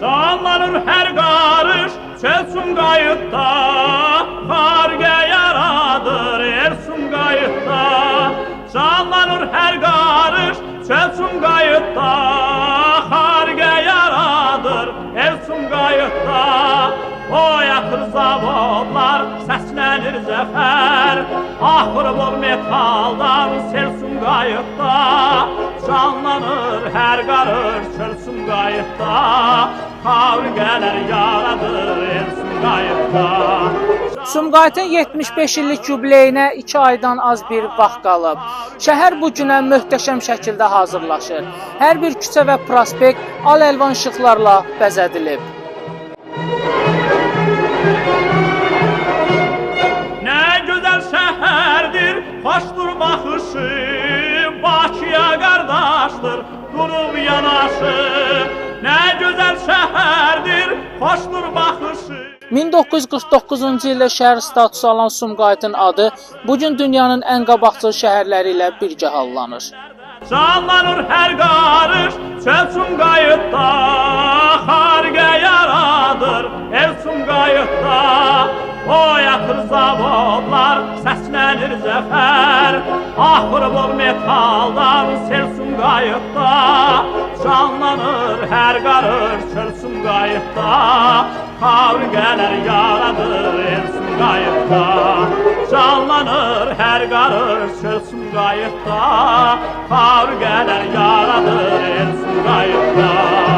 Sallanır hər qarış çelsun qayıtda, Xarqə yaradır Ersun qayıtda. Sallanır hər qarış çelsun qayıtda, Xarqə yaradır Ersun qayıtda. Oyatır zavodlar, səslənir zəfər, Axırı bol metaldan selsun qayıtda. Canlanır hər qarış çölsün qayıtda, Xarqələr yaradır Ersun qayıtda. Sumqayıtın 75 illik yubileyinə 2 aydan az bir vaxt qalıb. Şəhər bu günə möhtəşəm şəkildə hazırlaşır. Hər bir küçə və prospekt al-əlvan işıqlarla bəzədilib. Nə gözəl şəhərdir, xoşdur baxışı, Bakıya qardaşdır, durub yanaşı. Nə gözəl şəhərdir, xoşdur baxışı. 1949-cu ildə şəhər statusu alan Sumqayıtın adı bugün dünyanın ən qabaqcıl şəhərləri ilə birgə hallanır. Canlanır hər qarış çelsun qayıtda, Xarqə yaradır Ersun qayıtda. Oyatır zavodlar, səslənir zəfər, Axırı bol metaldan selsun qayıtda. Canlanır hər qarış çelsun qayıtda, Xarqələr yaradır Ersun qayıtda. Canlanır hər qarış çelsun qayıtda, Xarqələr yaradır Ersun qayıtda.